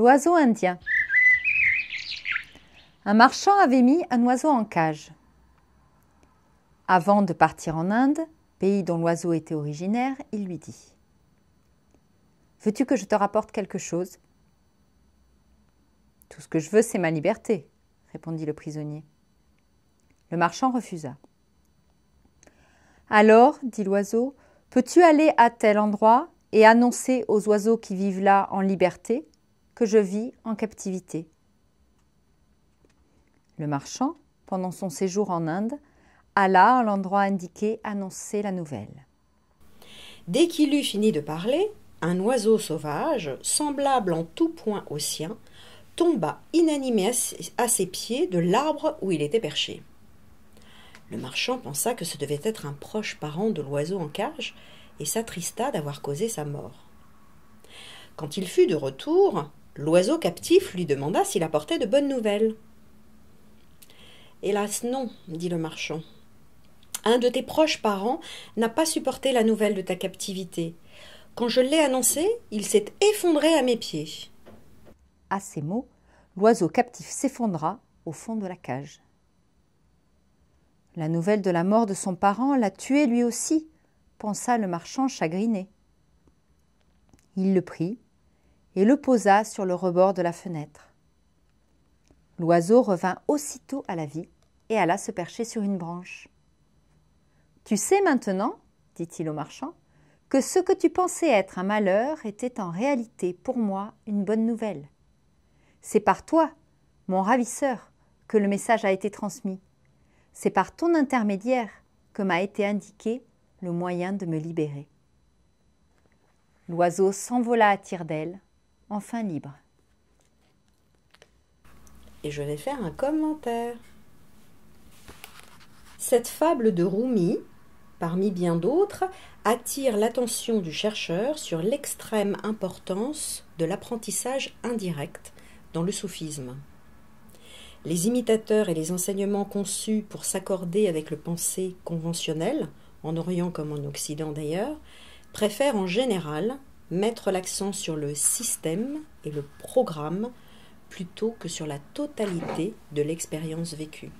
L'oiseau indien. Un marchand avait mis un oiseau en cage. Avant de partir en Inde, pays dont l'oiseau était originaire, il lui dit « Veux-tu que je te rapporte quelque chose ?»« Tout ce que je veux, c'est ma liberté, » répondit le prisonnier. Le marchand refusa. « Alors, dit l'oiseau, peux-tu aller à tel endroit et annoncer aux oiseaux qui vivent là en liberté que je vis en captivité ?» Le marchand, pendant son séjour en Inde, alla à l'endroit indiqué annoncer la nouvelle. Dès qu'il eut fini de parler, un oiseau sauvage, semblable en tout point au sien, tomba inanimé à ses pieds de l'arbre où il était perché. Le marchand pensa que ce devait être un proche parent de l'oiseau en cage et s'attrista d'avoir causé sa mort. Quand il fut de retour, l'oiseau captif lui demanda s'il apportait de bonnes nouvelles. « Hélas non, dit le marchand. Un de tes proches parents n'a pas supporté la nouvelle de ta captivité. Quand je l'ai annoncé, il s'est effondré à mes pieds. » À ces mots, l'oiseau captif s'effondra au fond de la cage. La nouvelle de la mort de son parent l'a tué lui aussi, pensa le marchand chagriné. Il le prit et le posa sur le rebord de la fenêtre. L'oiseau revint aussitôt à la vie et alla se percher sur une branche. « Tu sais maintenant, dit-il au marchand, que ce que tu pensais être un malheur était en réalité pour moi une bonne nouvelle. C'est par toi, mon ravisseur, que le message a été transmis. C'est par ton intermédiaire que m'a été indiqué le moyen de me libérer. » L'oiseau s'envola à tire-d'aile, enfin libre. Et je vais faire un commentaire. Cette fable de Rumi, parmi bien d'autres, attire l'attention du chercheur sur l'extrême importance de l'apprentissage indirect dans le soufisme. Les imitateurs et les enseignements conçus pour s'accorder avec le pensée conventionnel, en Orient comme en Occident d'ailleurs, préfèrent en général mettre l'accent sur le système et le programme plutôt que sur la totalité de l'expérience vécue.